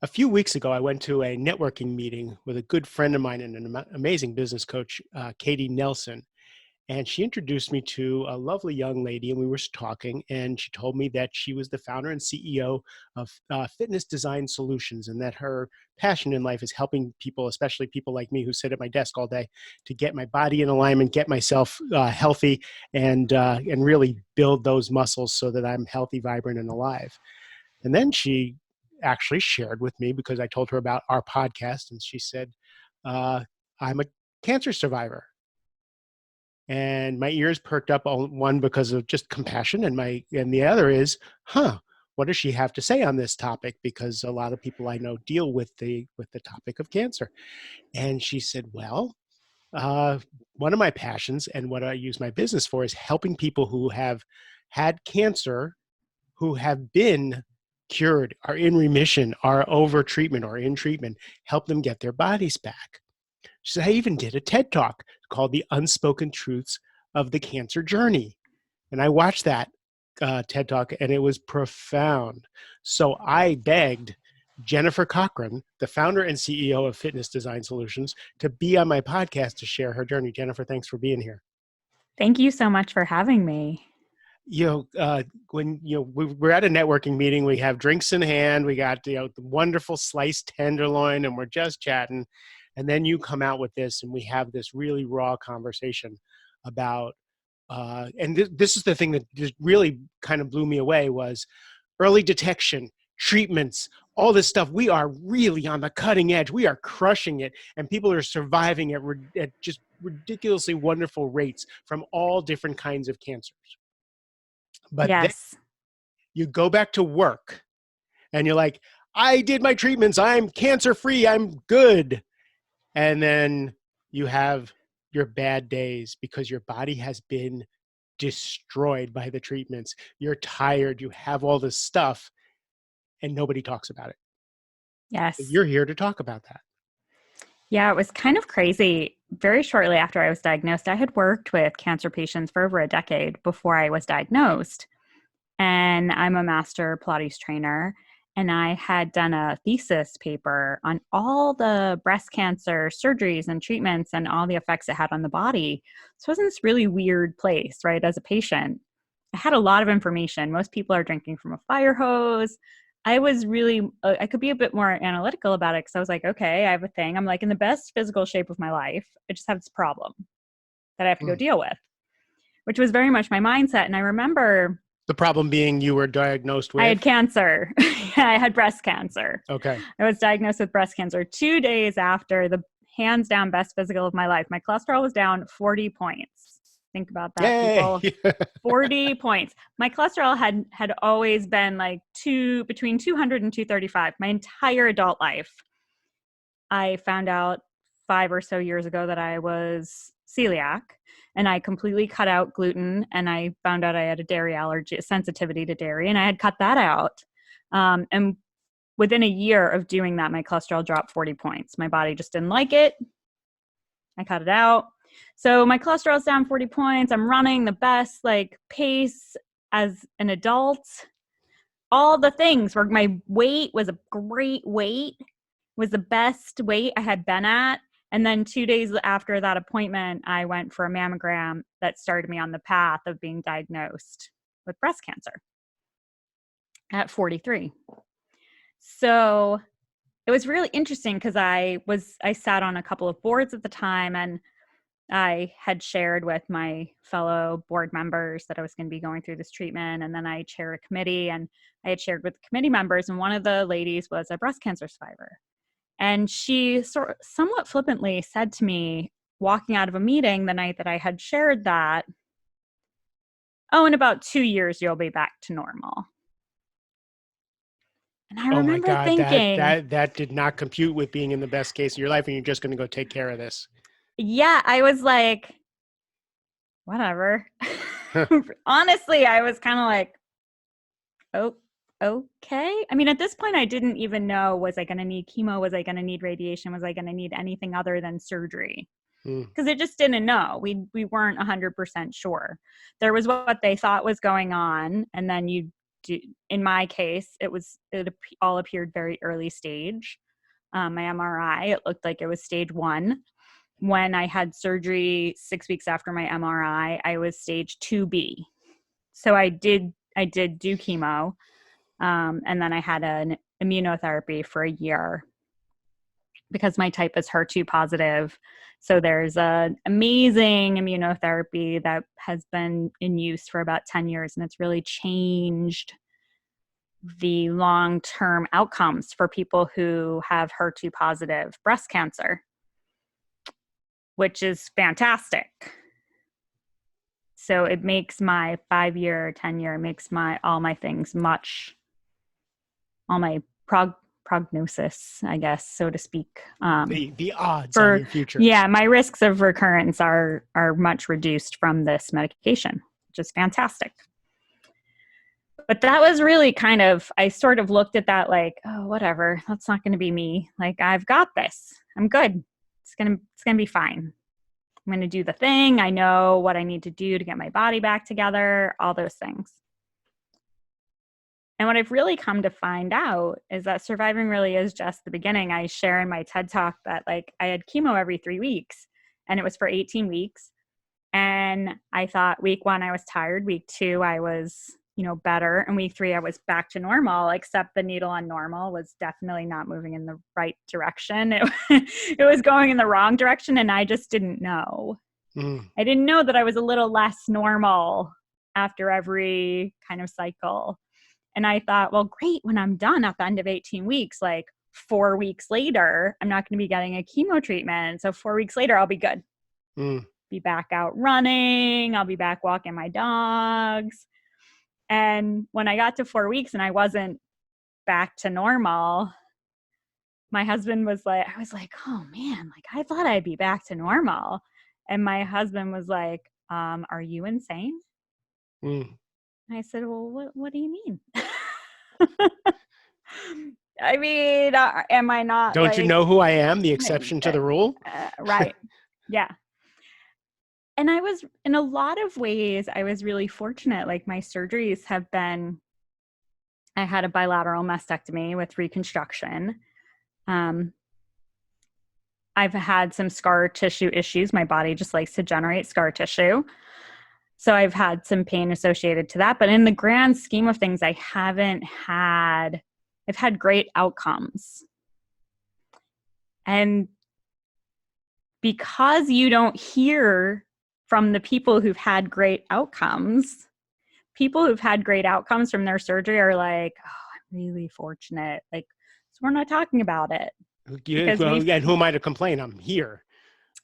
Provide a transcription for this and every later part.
A few weeks ago, I went to a networking meeting with a good friend of mine and an amazing business coach, Katie Nelson. And she introduced me to a lovely young lady, and we were talking. And she told me that she was the founder and CEO of Fitness Design Solutions, and that her passion in life is helping people, especially people like me who sit at my desk all day, to get my body in alignment, get myself healthy, and really build those muscles so that I'm healthy, vibrant, and alive. And then she actually shared with me, because I told her about our podcast, and she said, uh, I'm a cancer survivor. And my ears perked up, on one because of just compassion, and the other is, what does she have to say on this topic? Because a lot of people I know deal with the topic of cancer. And she said, well, uh, one of my passions and what I use my business for is helping people who have had cancer, who have been cured, are in remission, are over treatment, or in treatment, help them get their bodies back. She said, I even did a TED Talk called The Unspoken Truths of the Cancer Journey. And I watched that TED Talk, and it was profound. So I begged Jennifer Cochran, the founder and CEO of Fitness Design Solutions, to be on my podcast to share her journey. Jennifer, thanks for being here. Thank you so much for having me. When we're at a networking meeting, we have drinks in hand, we got the wonderful sliced tenderloin, and we're just chatting, and then you come out with this, and we have this really raw conversation about this is the thing that just really kind of blew me away, was early detection, treatments, all this stuff. We are really on the cutting edge. We are crushing it, and people are surviving at just ridiculously wonderful rates from all different kinds of cancers. But then Yes. you go back to work and you're like, I did my treatments, I'm cancer free, I'm good. And then you have your bad days because your body has been destroyed by the treatments. You're tired, you have all this stuff, and nobody talks about it. Yes. You're here to talk about that. Yeah, it was kind of crazy. Very shortly after I was diagnosed, I had worked with cancer patients for over a decade before I was diagnosed. And I'm a master Pilates trainer. And I had done a thesis paper on all the breast cancer surgeries and treatments and all the effects it had on the body. So I was in this really weird place, right? As a patient, I had a lot of information. Most people are drinking from a fire hose. I was really, I could be a bit more analytical about it because I was like, okay, I have a thing. I'm like in the best physical shape of my life. I just have this problem that I have to go deal with, which was very much my mindset. And I remember the problem being you were diagnosed with? I had cancer. I had breast cancer. Okay. I was diagnosed with breast cancer 2 days after the hands down best physical of my life. My cholesterol was down 40 points. Think about that, Yay! people. 40 points. My cholesterol had always been like between 200 and 235 my entire adult life. I found out 5 or so years ago that I was celiac, and I completely cut out gluten, and I found out I had a dairy allergy, a sensitivity to dairy, and I had cut that out. And within a year of doing that, my cholesterol dropped 40 points. My body just didn't like it. I cut it out. So my cholesterol's down 40 points. I'm running the best pace as an adult. All the things where my weight was a great weight, was the best weight I had been at. And then 2 days after that appointment, I went for a mammogram that started me on the path of being diagnosed with breast cancer at 43. So it was really interesting because I sat on a couple of boards at the time, and I had shared with my fellow board members that I was going to be going through this treatment. And then I chaired a committee, and I had shared with the committee members, and one of the ladies was a breast cancer survivor. And she somewhat flippantly said to me, walking out of a meeting the night that I had shared that, oh, in about 2 years, you'll be back to normal. And I remember thinking, that did not compute with being in the best case of your life, and you're just going to go take care of this. Yeah, I was like, whatever. Honestly, I was kind of like, oh, okay. I mean, at this point, I didn't even know, was I going to need chemo? Was I going to need radiation? Was I going to need anything other than surgery? Because it just didn't know. We weren't 100% sure. There was what they thought was going on, and then you in my case, it all appeared very early stage. My MRI, it looked like it was stage 1. When I had surgery 6 weeks after my MRI, I was stage 2B. So I did do chemo, and then I had an immunotherapy for a year because my type is HER2 positive. So there's an amazing immunotherapy that has been in use for about 10 years, and it's really changed the long-term outcomes for people who have HER2 positive breast cancer, which is fantastic. So it makes my 5-year, 10-year, makes all my things all my prognosis, I guess, so to speak. The odds on your future. Yeah, my risks of recurrence are much reduced from this medication, which is fantastic. But that was really I sort of looked at that like, oh, whatever, that's not going to be me. Like, I've got this. I'm good. It's going to be fine. I'm going to do the thing. I know what I need to do to get my body back together, all those things. And what I've really come to find out is that surviving really is just the beginning. I share in my TED Talk that like I had chemo every 3 weeks, and it was for 18 weeks. And I thought week 1, I was tired. Week 2, I was, better. And week 3, I was back to normal, except the needle on normal was definitely not moving in the right direction. It was going in the wrong direction, and I just didn't know. I didn't know that I was a little less normal after every kind of cycle. And I thought, well, great, when I'm done at the end of 18 weeks, like 4 weeks later, I'm not going to be getting a chemo treatment. So 4 weeks later, I'll be good. Be back out running. I'll be back walking my dogs. And when I got to 4 weeks and I wasn't back to normal, my husband was like, I was like, oh man, like I thought I'd be back to normal. And my husband was like, are you insane? I said, well, what do you mean? I mean, am I not? Don't you know who I am? The exception to the rule? Right. Yeah. And in a lot of ways, I was really fortunate. Like my surgeries I had a bilateral mastectomy with reconstruction. I've had some scar tissue issues. My body just likes to generate scar tissue. So I've had some pain associated to that. But in the grand scheme of things, I've had great outcomes. And because you don't hear from the people who've had great outcomes, people who've had great outcomes from their surgery are like, oh, I'm really fortunate. Like, so we're not talking about it. And who am I to complain? I'm here.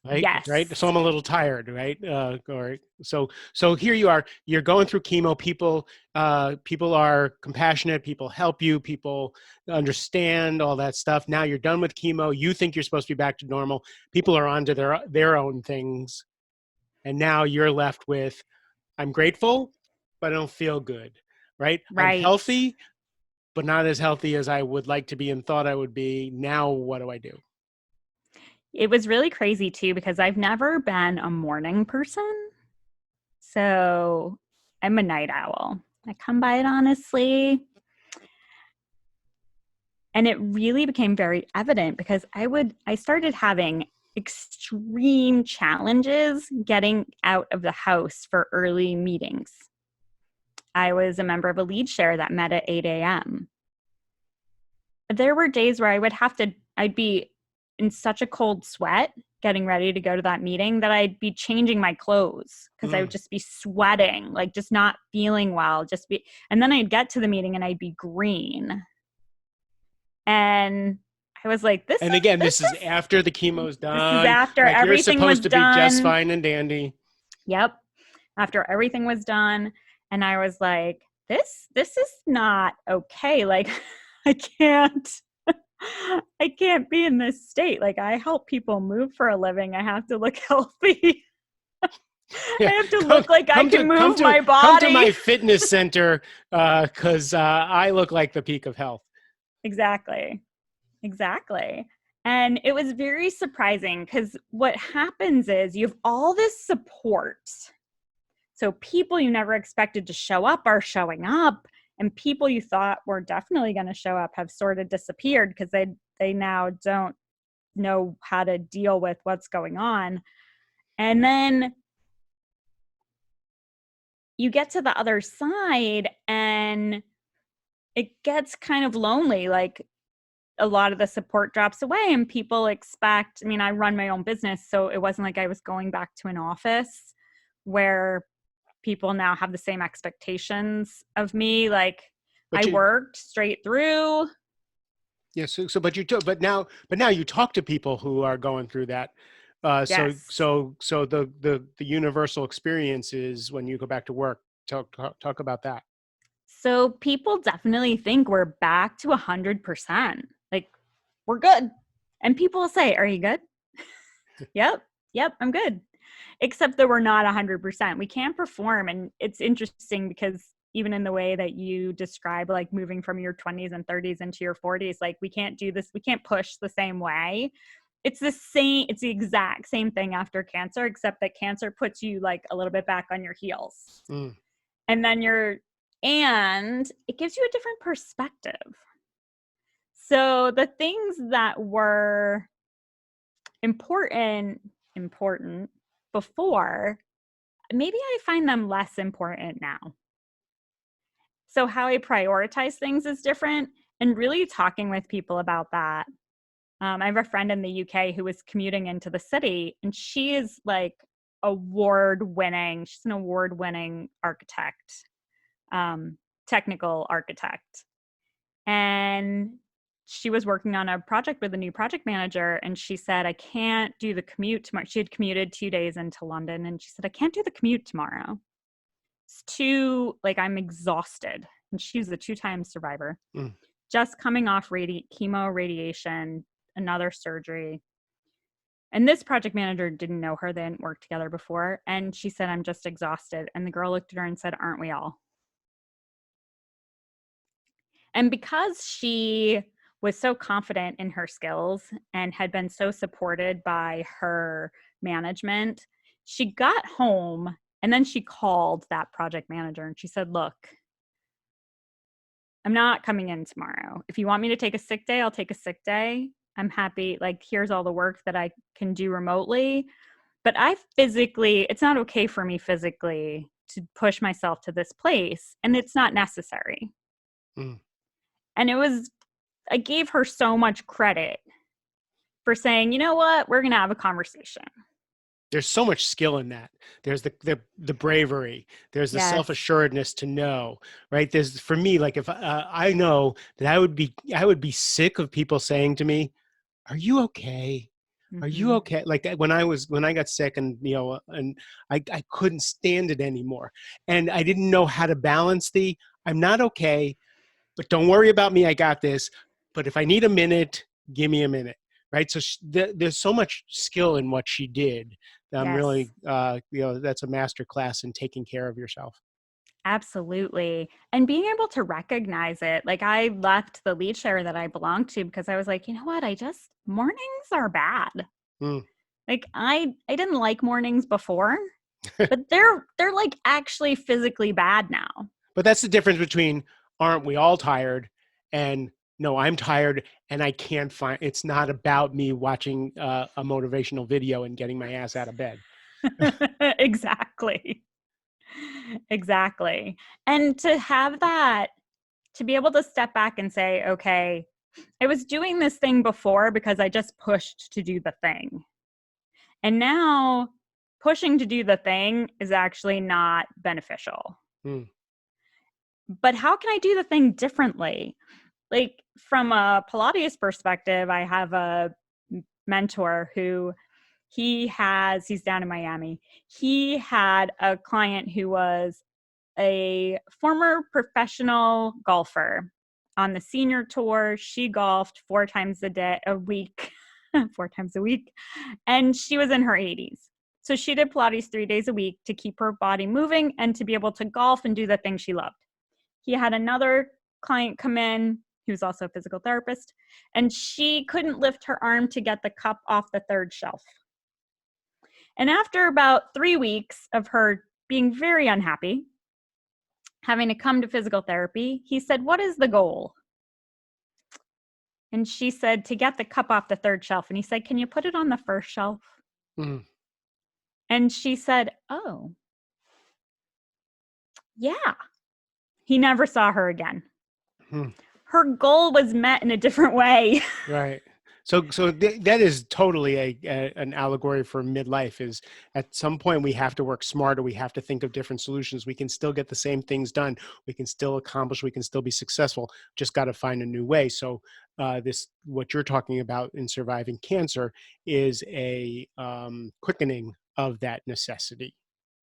Right. Yes. Right. So I'm a little tired. Right. So here you are. You're going through chemo. People are compassionate. People help you. People understand all that stuff. Now you're done with chemo. You think you're supposed to be back to normal. People are onto their own things, and now you're left with, I'm grateful, but I don't feel good. Right. I'm healthy, but not as healthy as I would like to be and thought I would be. Now what do I do? It was really crazy too, because I've never been a morning person. So I'm a night owl. I come by it honestly. And it really became very evident because I started having extreme challenges getting out of the house for early meetings. I was a member of a lead share that met at 8 a.m. There were days where I'd be in such a cold sweat getting ready to go to that meeting that I'd be changing my clothes because I would just be sweating, like just not feeling well, and then I'd get to the meeting and I'd be green. And I was like, this is after the chemo's done. This is after everything was done. You're supposed to be just fine and dandy. Yep. After everything was done. And I was like, this is not okay. Like, I can't be in this state. Like, I help people move for a living. I have to look healthy. Yeah. I have to look like I can move my body. Come to my fitness center because I look like the peak of health. Exactly. And it was very surprising because what happens is you have all this support. So people you never expected to show up are showing up. And people you thought were definitely going to show up have sort of disappeared because they now don't know how to deal with what's going on. And then you get to the other side and it gets kind of lonely. Like a lot of the support drops away and people expect, I mean, I run my own business, so it wasn't like I was going back to an office where people now have the same expectations of me. Like But I you, worked straight through. yeah. But now you talk to people who are going through that. Yes. So the universal experience is when you go back to work. Talk about that. So people definitely think we're back to 100%. Like we're good. And people will say, "Are you good?" Yep. Yep, I'm good. Except that we're not 100%. We can't perform. And it's interesting because even in the way that you describe like moving from your 20s and 30s into your 40s, like we can't do this, we can't push the same way. It's the exact same thing after cancer, except that cancer puts you like a little bit back on your heels. Mm. And then and it gives you a different perspective. So the things that were important before, maybe I find them less important now. So how I prioritize things is different, and really talking with people about that. I have a friend in the UK who was commuting into the city, and she is like she's an award winning architect, technical architect. And she was working on a project with a new project manager, and she said, I can't do the commute tomorrow. She had commuted 2 days into London, and she said, I can't do the commute tomorrow. It's too, like, I'm exhausted. And she's a 2-time survivor, Mm. just coming off chemo, radiation, another surgery. And this project manager didn't know her. They hadn't worked together before. And she said, I'm just exhausted. And the girl looked at her and said, aren't we all? And because she was so confident in her skills and had been so supported by her management, she got home and then she called that project manager and she said, look, I'm not coming in tomorrow. If you want me to take a sick day, I'll take a sick day. I'm happy. Like, here's all the work that I can do remotely. But it's not okay for me physically to push myself to this place. And it's not necessary. Mm. And I gave her so much credit for saying, you know what, we're going to have a conversation. There's so much skill in that. There's the bravery. There's the Yes. self-assuredness to know, right? There's, for me, like, if I know that I would be sick of people saying to me, are you okay? Are you Mm-hmm. okay? Like when I got sick, and and I couldn't stand it anymore. And I didn't know how to balance I'm not okay, but don't worry about me. I got this. But if I need a minute, give me a minute. Right. So there's so much skill in what she did. I'm Yes, really, that's a master class in taking care of yourself. absolutely. And being able to recognize it. Like I left the lead share that I belonged to because I was like, you know what? Mornings are bad. Mm. Like I didn't like mornings before, but they're like actually physically bad now. But that's the difference between aren't we all tired and no, I'm tired and I can't find. It's not about me watching a motivational video and getting my ass out of bed. Exactly. Exactly. And to be able to step back and say, okay, I was doing this thing before because I just pushed to do the thing. And now pushing to do the thing is actually not beneficial. Mm. But how can I do the thing differently? Like from a Pilates perspective, I have a mentor who he's down in Miami. He had a client who was a former professional golfer on the senior tour. She golfed 4 times a week, 4 times a week, and she was in her 80s. So she did Pilates 3 days a week to keep her body moving and to be able to golf and do the thing she loved. He had another client come in who was also a physical therapist, and she couldn't lift her arm to get the cup off the third shelf. And after about 3 weeks of her being very unhappy, having to come to physical therapy. He said, "What is the goal?" And she said, "To get the cup off the third shelf." And he said, "Can you put it on the first shelf?" Mm. And she said, "Oh, yeah." He never saw her again. Hmm. Her goal was met in a different way. Right. That is totally an allegory for midlife. Is at some point we have to work smarter. We have to think of different solutions. We can still get the same things done. We can still accomplish. We can still be successful. Just got to find a new way. So this, what you're talking about in surviving cancer, is a quickening of that necessity.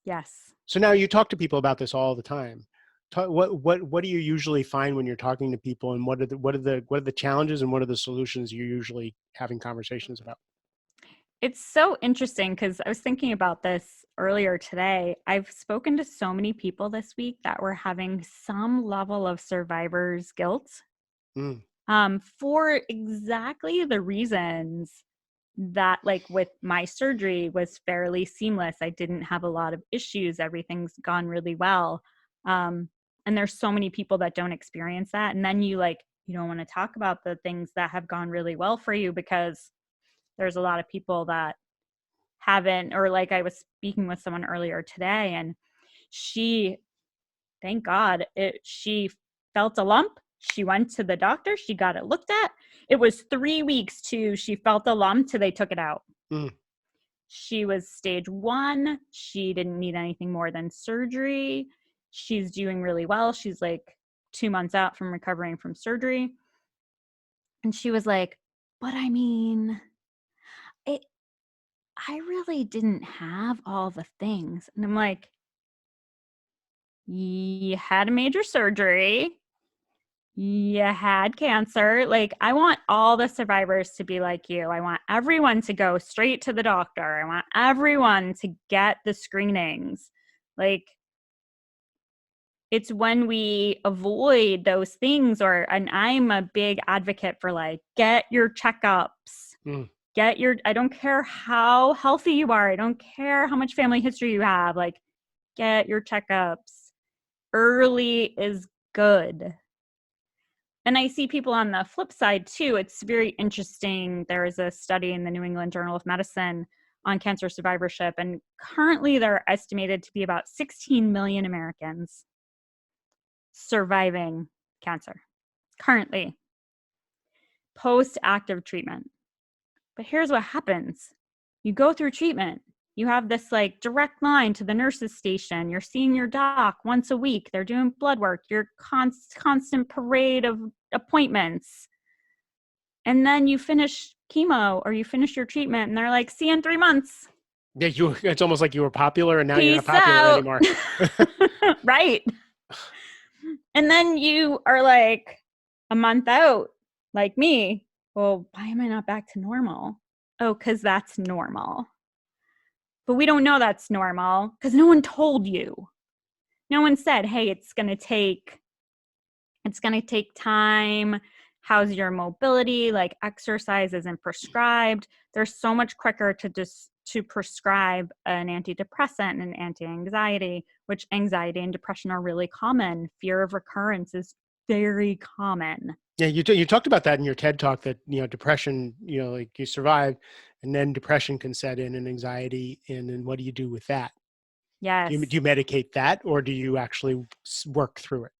Yes. So now you talk to people about this all the time. What do you usually find when you're talking to people, and what are the challenges, and what are the solutions you're usually having conversations about? It's so interesting because I was thinking about this earlier today. I've spoken to so many people this week that were having some level of survivor's guilt, Mm, for exactly the reasons that, like, with my surgery was fairly seamless. I didn't have a lot of issues. Everything's gone really well. Um, and there's so many people that don't experience that. And then you don't want to talk about the things that have gone really well for you because there's a lot of people that haven't, or like I was speaking with someone earlier today, and she, thank God, she felt a lump. She went to the doctor. She got it looked at. It was 3 weeks to she felt a lump till they took it out. mm. She was stage 1. She didn't need anything more than surgery. She's doing really well. She's like 2 months out from recovering from surgery. And she was like, "But I mean, it, I really didn't have all the things." And I'm like, "You had a major surgery. You had cancer." Like, I want all the survivors to be like you. I want everyone to go straight to the doctor. I want everyone to get the screenings. Like, it's when we avoid those things, and I'm a big advocate for, like, get your checkups. Mm. I don't care how healthy you are. I don't care how much family history you have. Like, get your checkups. Early is good. And I see people on the flip side too. It's very interesting. There is a study in the New England Journal of Medicine on cancer survivorship, and currently there are estimated to be about 16 million Americans surviving cancer currently post active treatment. But here's what happens: you go through treatment, you have this like direct line to the nurse's station, you're seeing your doc once a week, they're doing blood work, your constant parade of appointments. And then you finish chemo or you finish your treatment and they're like, "See you in 3 months. Yeah, it's almost like you were popular, and now you're not Peace popular out." anymore. Right. And then you are like a month out, like me. "Well, why am I not back to normal?" "Oh, because that's normal." But we don't know that's normal because no one told you. No one said, "Hey, it's going to take time. How's your mobility? Like, exercise isn't prescribed." They're so much quicker to prescribe an antidepressant and an anti-anxiety, which anxiety and depression are really common. Fear of recurrence is very common. Yeah, you talked about that in your TED talk, that depression, like you survive, and then depression can set in, and anxiety, and then what do you do with that? Do you Yes. medicate that, or do you actually work through it?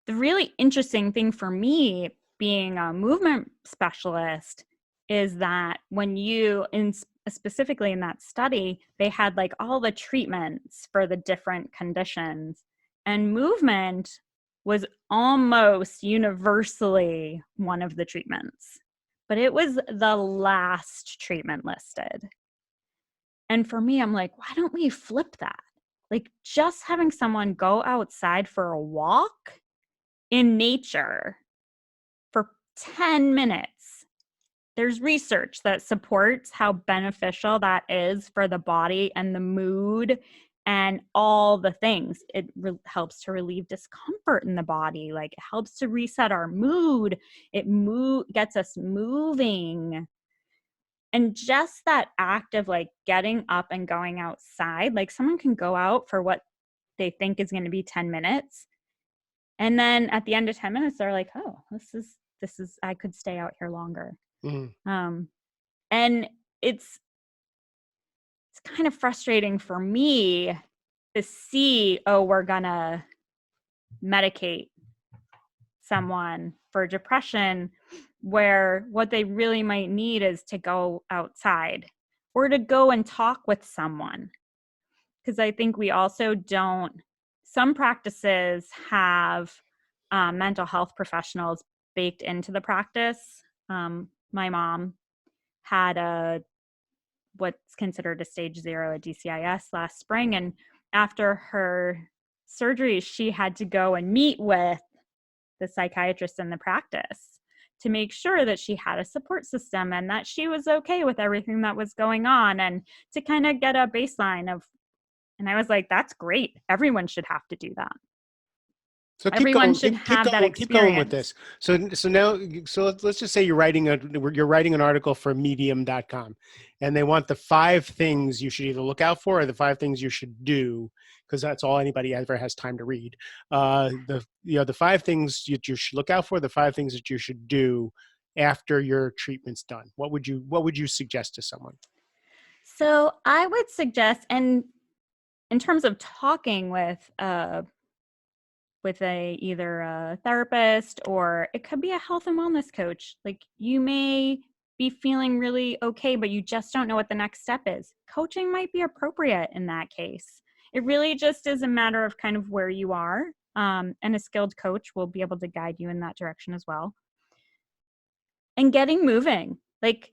The really interesting thing for me being a movement specialist is that when specifically in that study, they had like all the treatments for the different conditions, and movement was almost universally one of the treatments, but it was the last treatment listed. And for me, I'm like, why don't we flip that? Like, just having someone go outside for a walk in nature for 10 minutes. There's research that supports how beneficial that is for the body and the mood and all the things. It helps to relieve discomfort in the body. Like, it helps to reset our mood. It gets us moving. And just that act of like getting up and going outside, like someone can go out for what they think is going to be 10 minutes And then at the end of 10 minutes, they're like, oh, this is, I could stay out here longer. Mhm. Um, and it's kind of frustrating for me to see, oh, we're gonna medicate someone for depression, where what they really might need is to go outside or to go and talk with someone. Because I think we also don't, some practices have mental health professionals baked into the practice. My mom had what's considered a stage 0, a DCIS, last spring. And after her surgery, she had to go and meet with the psychiatrist in the practice to make sure that she had a support system and that she was okay with everything that was going on, and to kind of get a baseline of, and I was like, that's great. Everyone should have to do that. So keep Everyone going, should keep have that going, keep going with experience. this. So now, so let's just say you're writing an article for medium.com, and they want the 5 things you should either look out for or the 5 things you should do, because that's all anybody ever has time to read. The 5 things you should look out for, the 5 things that you should do after your treatment's done. What would you suggest to someone? So I would suggest, and in terms of talking with a either a therapist, or it could be a health and wellness coach. Like, you may be feeling really okay, but you just don't know what the next step is. Coaching might be appropriate in that case. It really just is a matter of kind of where you are. And a skilled coach will be able to guide you in that direction as well. And getting moving. Like,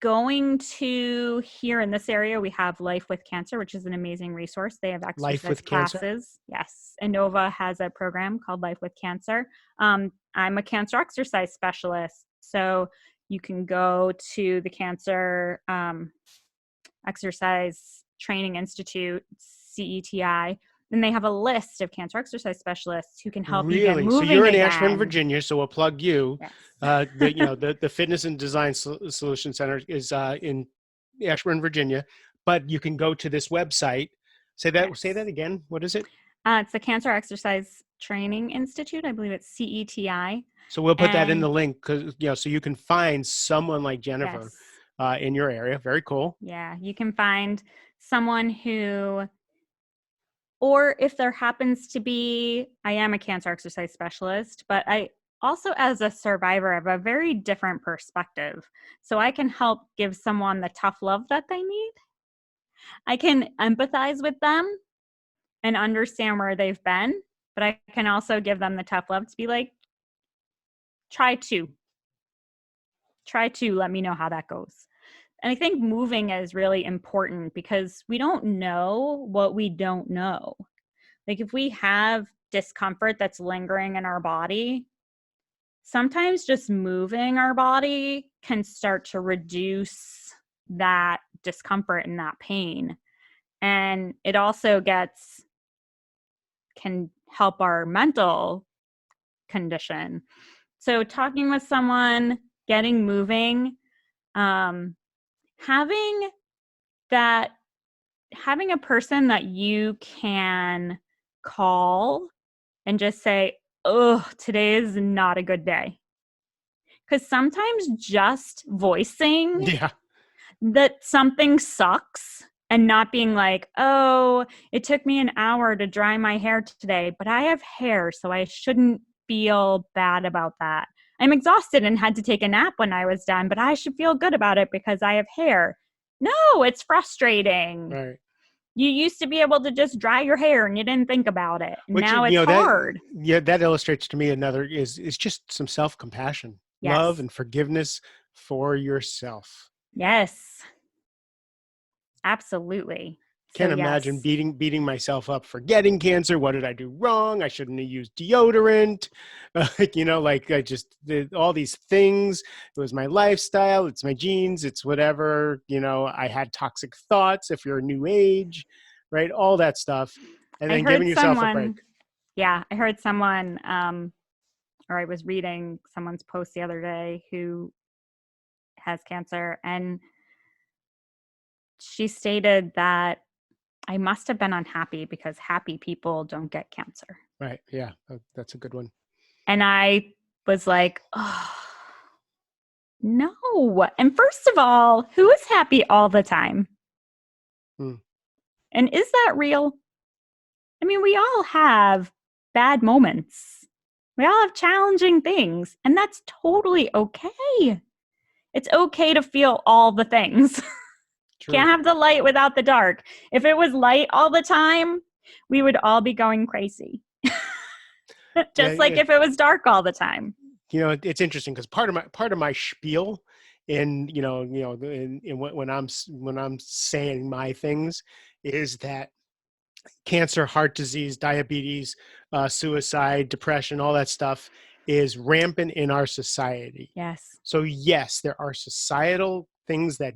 going to, here in this area, we have Life with Cancer, which is an amazing resource. They have Life exercise with cancer? classes. Yes. Innova has a program called Life with Cancer. I'm a cancer exercise specialist. So you can go to the Cancer Exercise Training Institute, CETI, and they have a list of cancer exercise specialists who can help you get Really? So you're moving in Ashburn, again. Virginia, so we'll plug you. Yes. The Fitness and Design Solution Center is in Ashburn, Virginia, but you can go to this website. Say that Yes. again. What is it? It's the Cancer Exercise Training Institute. I believe it's CETI. So we'll put that in the And link, because so you can find someone like Jennifer yes, in your area. Very cool. yeah, you can find someone who, or if there happens to be, I am a cancer exercise specialist, but I also, as a survivor, have a very different perspective. So I can help give someone the tough love that they need. I can empathize with them and understand where they've been, but I can also give them the tough love to be like, try to, let me know how that goes. And I think moving is really important because we don't know what we don't know. Like, if we have discomfort that's lingering in our body, sometimes just moving our body can start to reduce that discomfort and that pain. And it also can help our mental condition. So talking with someone, getting moving, um, having that having a person that you can call and just say, oh, today is not a good day. Because sometimes just voicing Yeah. that something sucks and not being like, oh, it took me an hour to dry my hair today, but I have hair, so I shouldn't feel bad about that. I'm exhausted and had to take a nap when I was done, but I should feel good about it because I have hair. No, it's frustrating. Right. You used to be able to just dry your hair and you didn't think about it. Which Now it's hard. that illustrates to me another is just some self-compassion, love Yes. and forgiveness for yourself. Yes. Absolutely. So Can't imagine yes. beating myself up for getting cancer. What did I do wrong? I shouldn't have used deodorant. Like I just did all these things. It was my lifestyle. It's my genes. It's whatever. I had toxic thoughts. If you're a new age, right? All that stuff, and I then heard giving yourself a break. someone, yeah, I heard someone, or I was reading someone's post the other day who has cancer, and she stated that I must have been unhappy because happy people don't get cancer. Right. Yeah. That's a good one. And I was like, oh, no. And first of all, who is happy all the time? Mm, And is that real? I mean, we all have bad moments. We all have challenging things, and that's totally okay. It's okay to feel all the things. true. Can't have the light without the dark. If it was light all the time, we would all be going crazy. Yeah. Just like if it was dark all the time. It's interesting because part of my spiel when I'm saying my things is that cancer, heart disease, diabetes, suicide, depression, all that stuff is rampant in our society. Yes. So yes, there are societal things that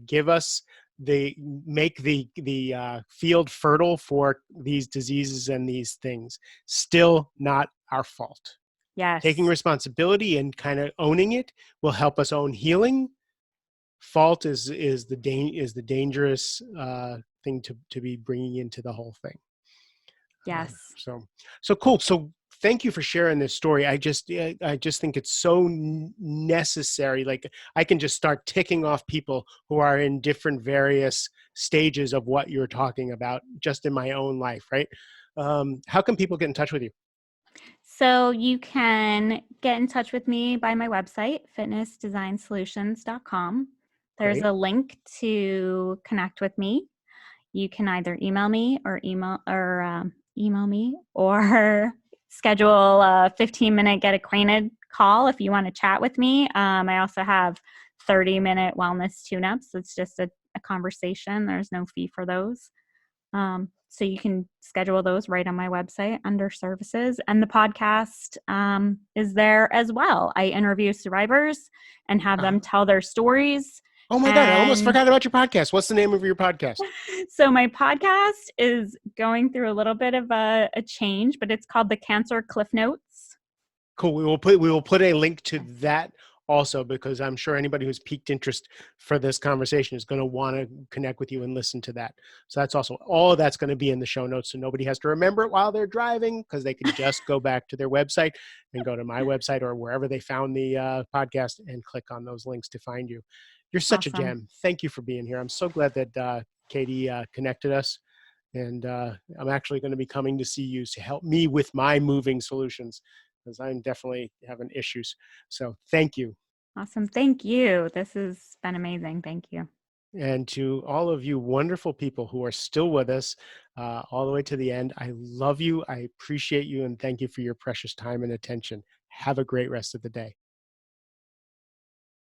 make the field fertile for these diseases and these things. Still not our fault. Taking Yes. responsibility and kind of owning it will help us own healing. Fault is the dangerous thing to be bringing into the whole thing. Um, Yes. so so cool. So thank you for sharing this story. I just think it's so necessary. Like I can just start ticking off people who are in different various stages of what you're talking about just in my own life, right? How can people get in touch with you? So you can get in touch with me by my website, fitnessdesignsolutions.com. There's Great. a link to connect with me. You can either email me or schedule a 15-minute get acquainted call if you want to chat with me. I also have 30-minute wellness tune-ups. It's just a conversation. There's no fee for those. So you can schedule those right on my website under services. And the podcast is there as well. I interview survivors and have them Uh, tell their stories. oh my God, I almost And forgot about your podcast. What's the name of your podcast? so my podcast is going through a little bit of a change, but it's called the Cancer Cliff Notes. Cool. We will put a link to that also because I'm sure anybody who's piqued interest for this conversation is going to want to connect with you and listen to that. So that's also all that's going to be in the show notes, so nobody has to remember it while they're driving because they can just go back to their website and go to my website or wherever they found the podcast and click on those links to find you. You're such a Awesome. gem. Thank you for being here. I'm so glad that Katie connected us. And I'm actually going to be coming to see you to help me with my moving solutions because I'm definitely having issues. So thank you. Awesome. Thank you. This has been amazing. Thank you. And to all of you wonderful people who are still with us all the way to the end, I love you. I appreciate you. And thank you for your precious time and attention. Have a great rest of the day.